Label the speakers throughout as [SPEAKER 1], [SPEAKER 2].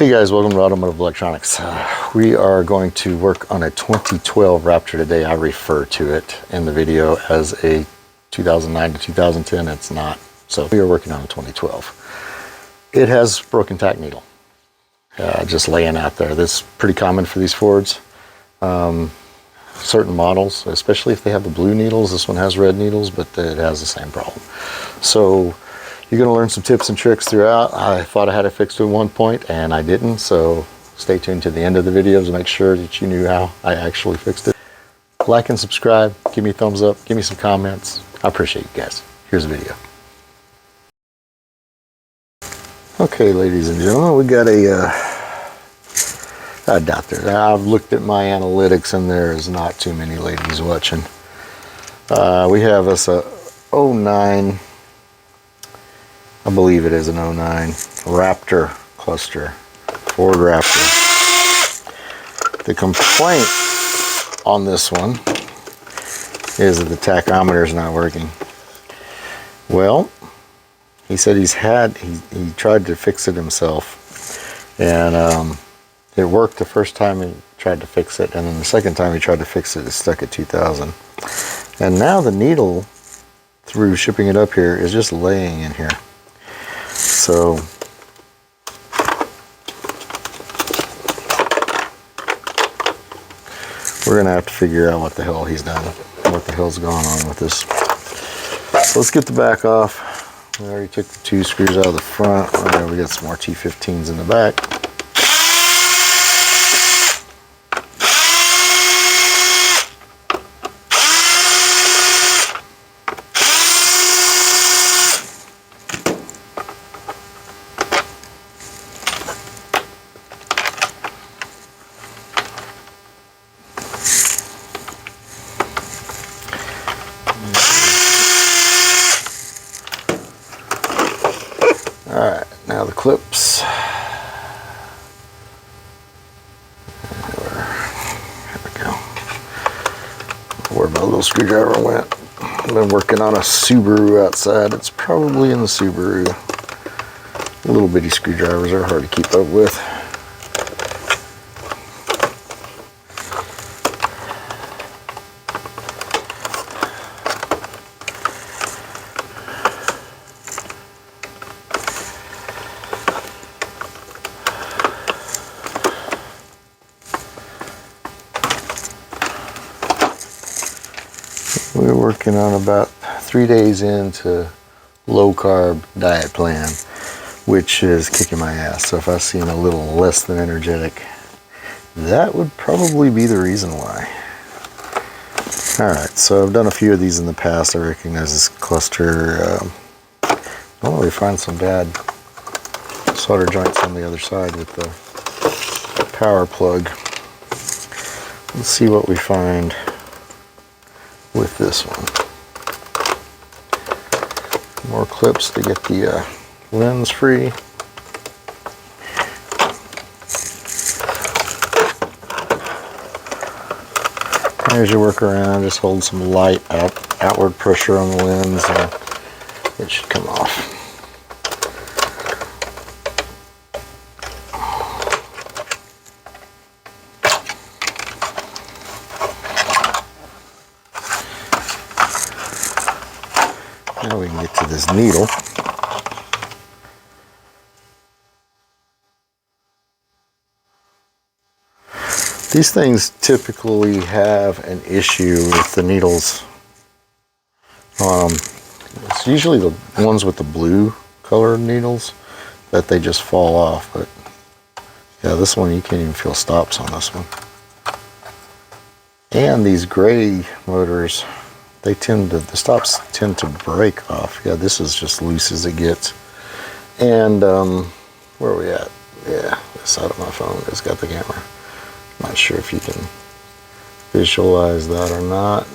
[SPEAKER 1] Hey guys, welcome to Automotive Electronics. We are going to work on a 2012 Raptor today. I refer to it in the video as a 2009 to 2010. It's not. So we are working on a 2012. It has broken tack needle. Just laying out there. This is pretty common for these Fords. Certain models, especially if they have the blue needles. This one has red needles, but it has the same problem. So you're going to learn some tips and tricks throughout. I thought I had it fixed at one point and I didn't, so stay tuned to the end of the video to make sure that you knew how I actually fixed it. Like and subscribe, give me a thumbs up, give me some comments. I appreciate you guys. Here's the video. Okay, ladies and gentlemen, we got I doubt there. I've looked at my analytics and there is not too many ladies watching. We have us a 09, I believe it is an 09 Raptor cluster, Ford Raptor. The complaint on this one is that the tachometer is not working. Well, he said he tried to fix it himself, and it worked the first time he tried to fix it, and then the second time he tried to fix it, it stuck at 2000. And now the needle, through shipping it up here, is just laying in here. So we're gonna have to figure out what the hell he's done, what the hell's going on with this. So let's get the back off. We already took the two screws out of the front. Right, we got some more T15s in the back. Alright, now the clips. There we go. Where my little screwdriver went. I've been working on a Subaru outside. It's probably in the Subaru. Little bitty screwdrivers are hard to keep up with. We're working on about 3 days into low carb diet plan, which is kicking my ass. So if I seem a little less than energetic, that would probably be the reason why. Alright, so I've done a few of these in the past. I recognize this cluster. I don't really find some bad solder joints on the other side with the power plug. Let's see what we find with this one. More clips to get the lens free. There's your workaround. Just hold some light outward pressure on the lens and it should come off. Now we can get to this needle. These things typically have an issue with the needles. It's usually the ones with the blue colored needles that they just fall off, but yeah, this one you can't even feel stops on this one. And these gray motors, the stops tend to break off. Yeah, this is just loose as it gets. And where are we at? Yeah, this side of my phone has got the camera. Not sure if you can visualize that or not,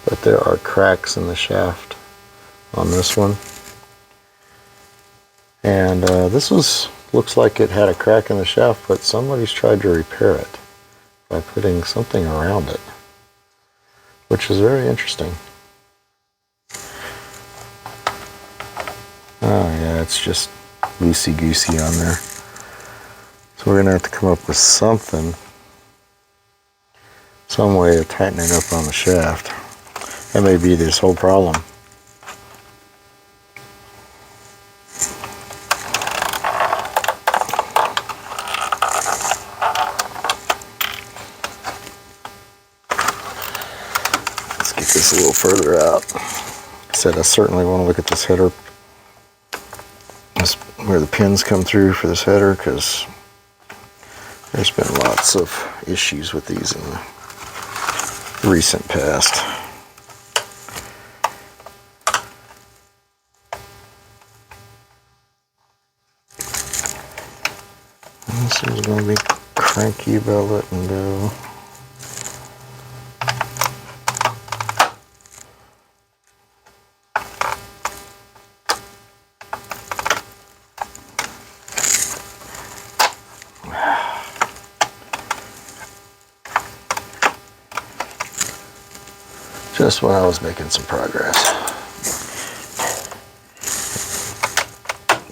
[SPEAKER 1] but there are cracks in the shaft on this one. And this looks like it had a crack in the shaft, but somebody's tried to repair it by putting something around it, which is very interesting. Oh yeah, it's just loosey-goosey on there. So we're going to have to come up with something, some way of tightening up on the shaft. That may be this whole problem. Let's get this a little further out. Like I said, I certainly want to look at this header, where the pins come through for this header, because there's been lots of issues with these in the recent past. This one's going to be cranky about letting go. Just when I was making some progress.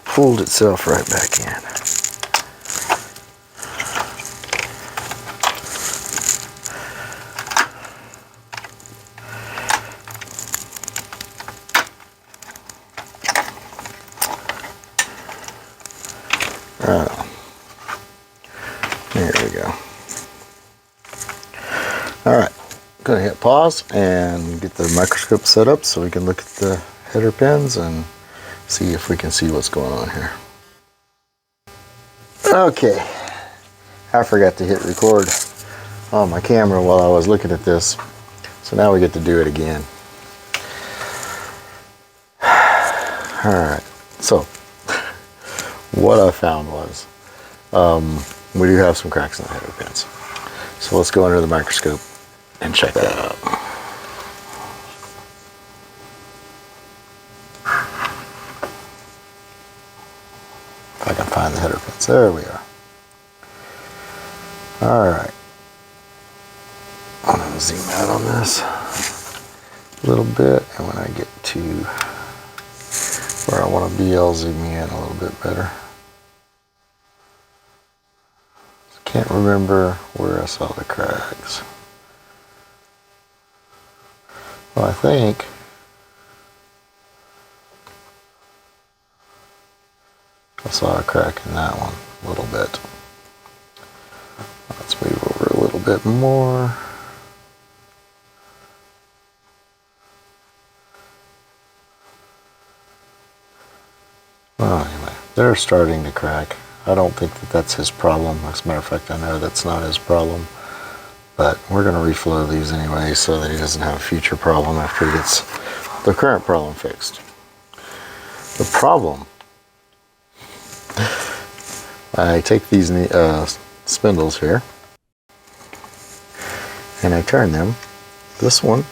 [SPEAKER 1] Pulled itself right back in. Right on. There we go. All right. Going to hit pause and get the microscope set up so we can look at the header pins and see if we can see what's going on here. Okay, I forgot to hit record on my camera while I was looking at this, so now we get to do it again. Alright, so what I found was we do have some cracks in the header pins. So let's go under the microscope and check that out. If I can find the header pins. There we are. Alright. I'm going to zoom out on this a little bit, and when I get to where I want to be, I'll zoom in a little bit better. Can't remember where I saw the cracks. Well, I think I saw a crack in that one a little bit. Let's move over a little bit more. Well, anyway, they're starting to crack. I don't think that that's his problem. As a matter of fact, I know that's not his problem. But we're going to reflow these anyway so that he doesn't have a future problem after he gets the current problem fixed. The problem, I take these spindles here and I turn them. This one,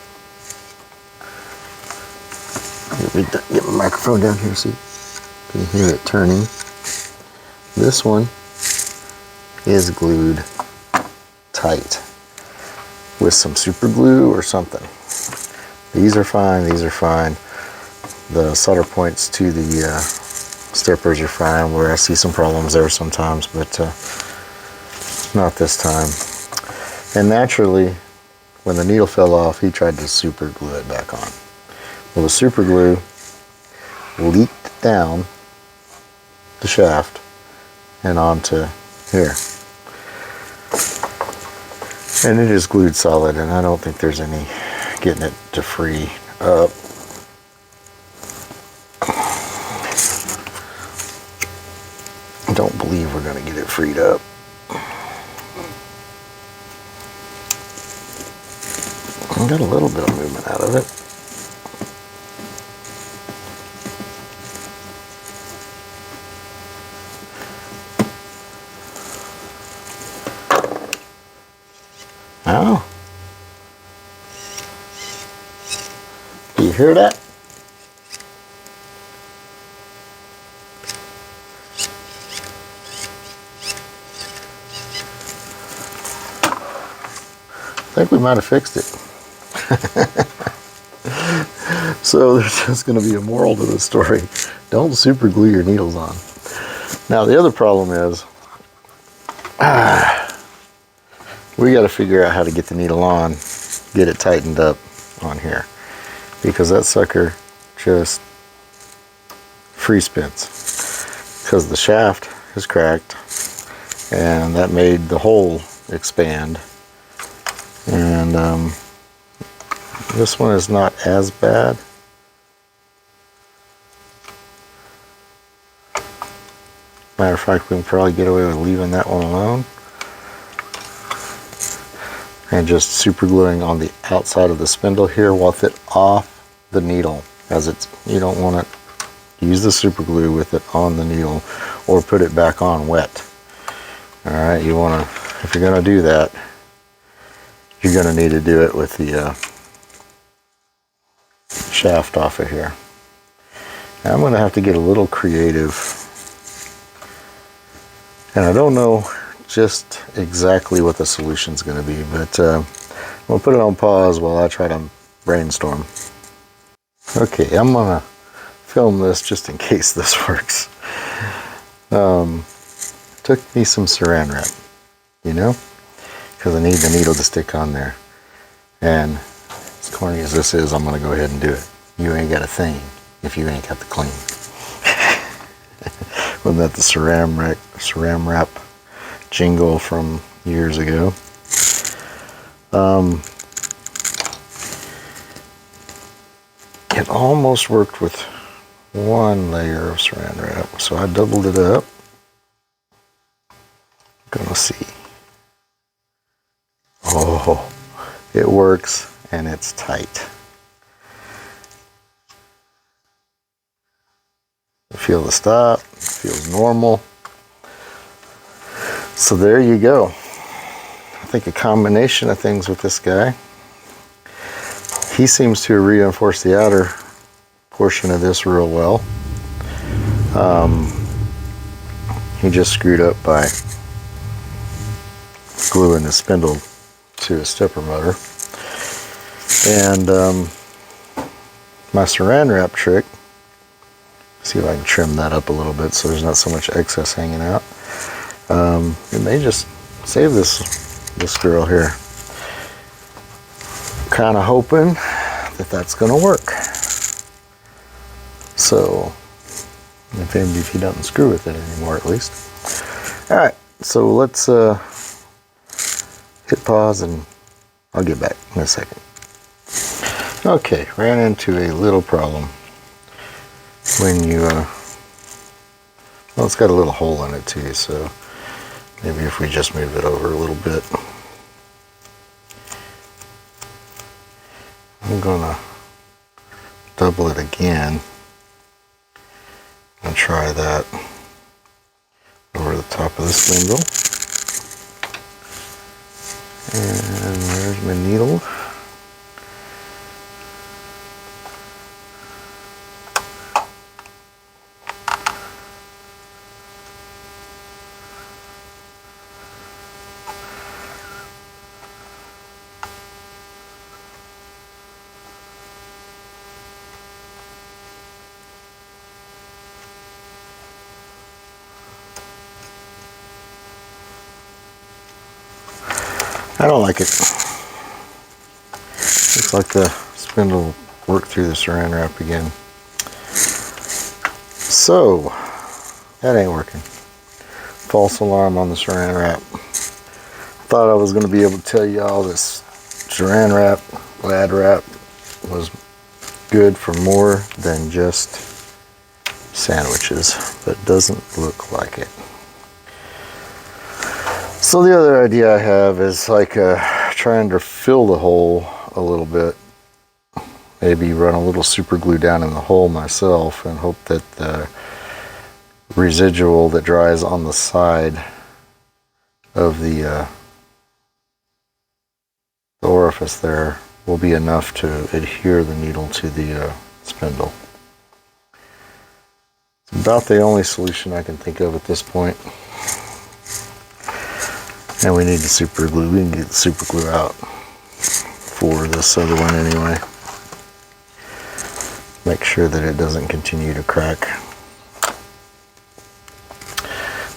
[SPEAKER 1] let me get my microphone down here so you can hear it turning. This one is glued tight with some super glue or something. These are fine, these are fine. The solder points to the steppers are fine, where I see some problems there sometimes, but not this time. And naturally, when the needle fell off, he tried to super glue it back on. Well, the super glue leaked down the shaft and onto here. And it is glued solid, and I don't think there's any getting it to free up. I don't believe we're going to get it freed up. I got a little bit of movement out of it. Oh. Do you hear that? I think we might have fixed it. So there's just going to be a moral to this story. Don't super glue your needles on. Now the other problem is We got to figure out how to get the needle on, get it tightened up on here, because that sucker just free spins because the shaft is cracked, and that made the hole expand. And this one is not as bad. Matter of fact, we can probably get away with leaving that one alone and just super gluing on the outside of the spindle here with it off the needle, as it's, you don't want to use the super glue with it on the needle or put it back on wet. All right, you want to, if you're going to do that, you're going to need to do it with the shaft off of here. Now I'm going to have to get a little creative. And I don't know just exactly what the solution's going to be, but I'm going to put it on pause while I try to brainstorm. Okay, I'm going to film this just in case this works. Took me some saran wrap, you know, because I need the needle to stick on there. And as corny as this is, I'm going to go ahead and do it. You ain't got a thing if you ain't got the clean. Wasn't that the saran wrap jingle from years ago? It almost worked with one layer of saran wrap, so I doubled it up. Gonna see. Oh, it works and it's tight. Feel the stop, feels normal. So there you go. I think a combination of things with this guy. He seems to reinforce the outer portion of this real well. He just screwed up by gluing the spindle to a stepper motor. And my saran wrap trick, see if I can trim that up a little bit so there's not so much excess hanging out. It may just save this girl here. Kind of hoping that that's going to work. So, if he doesn't screw with it anymore, at least. All right, so let's hit pause and I'll get back in a second. Okay, ran into a little problem. When you, well, it's got a little hole in it too, so maybe if we just move it over a little bit. I'm gonna double it again and try that over the top of the spindle. And there's my needle. I don't like it. Looks like the spindle worked through the saran wrap again. So, that ain't working. False alarm on the saran wrap. Thought I was going to be able to tell y'all this saran wrap, lad wrap, was good for more than just sandwiches, but doesn't look like it. So the other idea I have is like trying to fill the hole a little bit. Maybe run a little super glue down in the hole myself and hope that the residual that dries on the side of the orifice there will be enough to adhere the needle to the spindle. It's about the only solution I can think of at this point. And we need the super glue. We can get the super glue out for this other one anyway. Make sure that it doesn't continue to crack.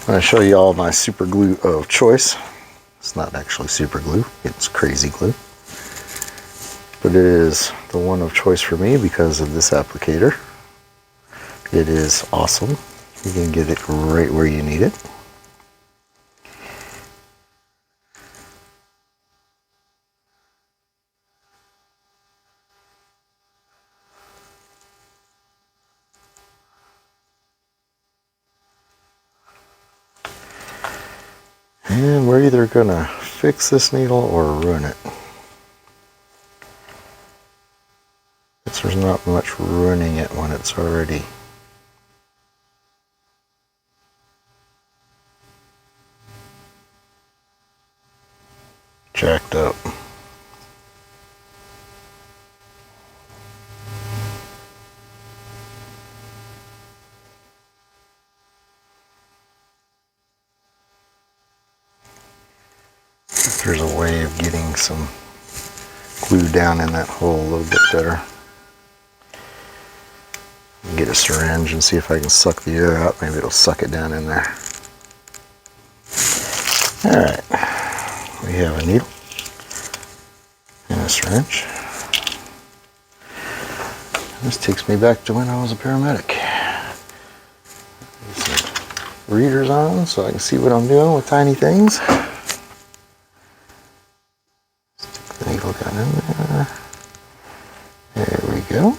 [SPEAKER 1] going to show you all my super glue of choice. It's not actually super glue, it's crazy glue. But it is the one of choice for me because of this applicator. It is awesome. You can get it right where you need it. And we're either going to fix this needle or ruin it. There's not much ruining it when it's already jacked up. If there's a way of getting some glue down in that hole a little bit better. Get a syringe and see if I can suck the air out. Maybe it'll suck it down in there. Alright, we have a needle and a syringe. This takes me back to when I was a paramedic. Get some readers on so I can see what I'm doing with tiny things. Stick the needle down in there. There we go.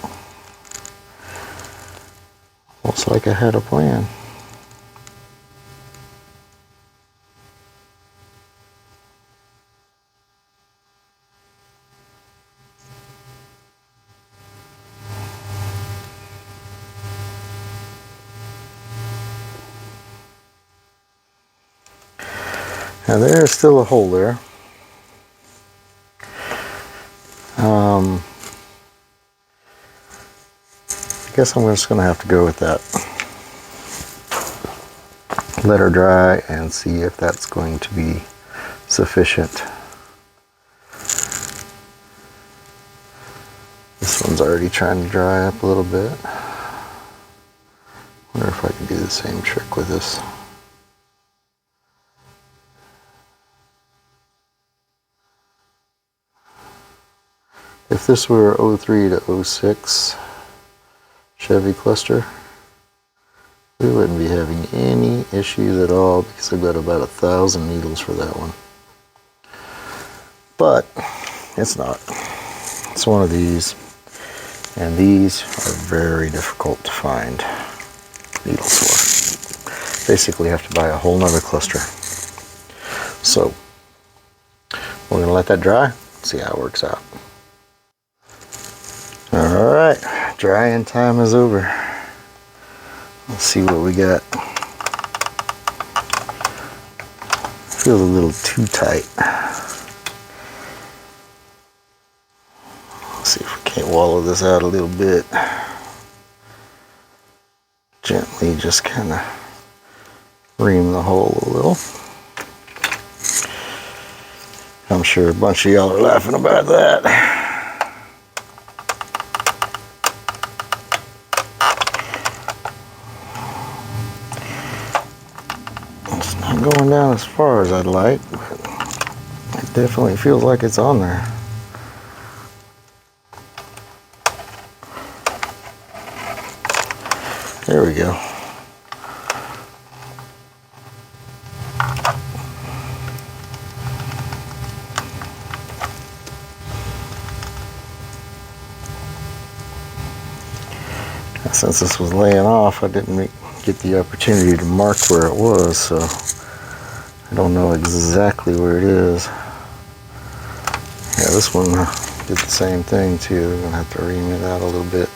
[SPEAKER 1] Looks like I had a plan. Now there's still a hole there. I guess I'm just going to have to go with that. Let her dry and see if that's going to be sufficient. This one's already trying to dry up a little bit. Wonder if I can do the same trick with this. If this were 03 to 06 Chevy cluster, we wouldn't be having any issues at all because I've got about 1,000 needles for that one. But it's not. It's one of these, and these are very difficult to find needles for. Basically have to buy a whole nother cluster. So we're gonna let that dry, see how it works out. Alright, drying time is over. Let's see what we got. Feels a little too tight. Let's see if we can't wallow this out a little bit. Gently just kind of ream the hole a little. I'm sure a bunch of y'all are laughing about that. Going down as far as I'd like, but it definitely feels like it's on there. There we go. Now, since this was laying off, I didn't get the opportunity to mark where it was, so I don't know exactly where it is. Yeah, this one did the same thing too. We're gonna have to ream it out a little bit.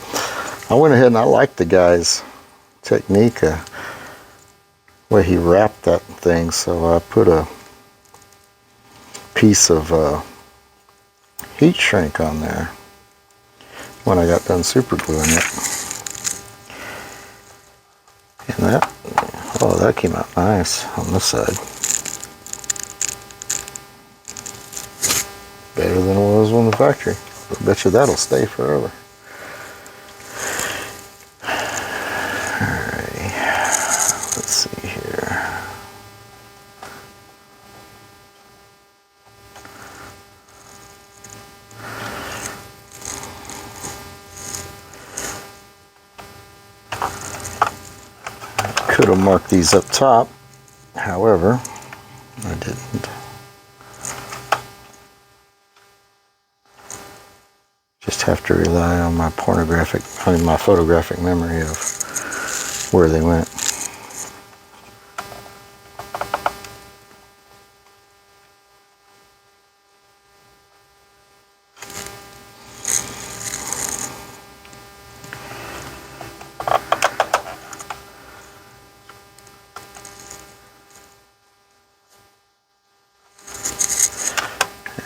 [SPEAKER 1] I went ahead and I liked the guy's technique, where he wrapped that thing. So I put a piece of heat shrink on there when I got done super gluing it. And that, oh, that came out nice on this side. Better than it was on the factory. I bet you that'll stay forever. Alrighty, let's see here. Could have marked these up top, however, I didn't. Just have to rely on my photographic memory of where they went.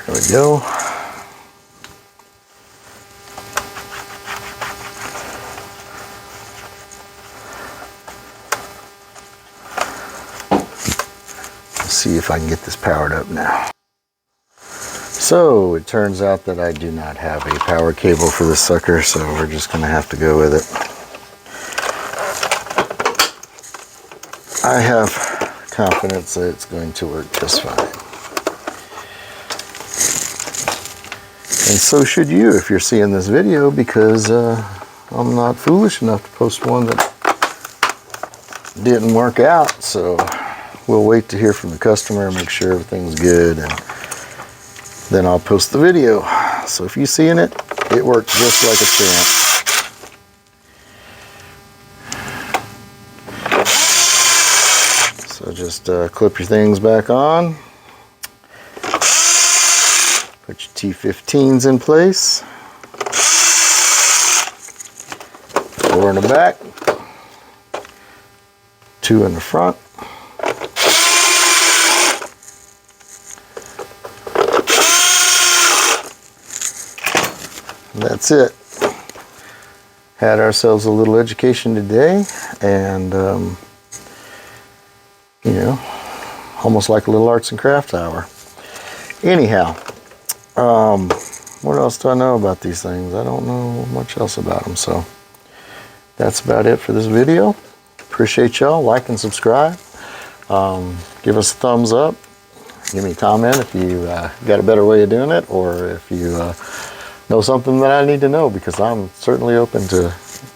[SPEAKER 1] There we go. Let's see if I can get this powered up now. So it turns out that I do not have a power cable for this sucker, so we're just going to have to go with it. I have confidence that it's going to work just fine. And so should you if you're seeing this video, because I'm not foolish enough to post one that didn't work out. So we'll wait to hear from the customer, make sure everything's good, and then I'll post the video. So if you're seeing it, it worked just like a champ. So just clip your things back on. Put your T15s in place. 4 in the back. 2 in the front. And that's it. Had ourselves a little education today, and you know, almost like a little arts and crafts hour. Anyhow, what else do I know about these things? I don't know much else about them, so that's about it for this video. Appreciate y'all. Like and subscribe. Give us a thumbs up. Give me a comment if you got a better way of doing it, or if you know something that I need to know, because I'm certainly open to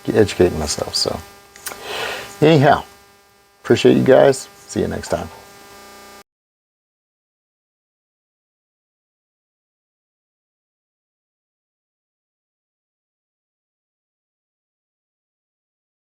[SPEAKER 1] educating myself. So anyhow, appreciate you guys. See you next time.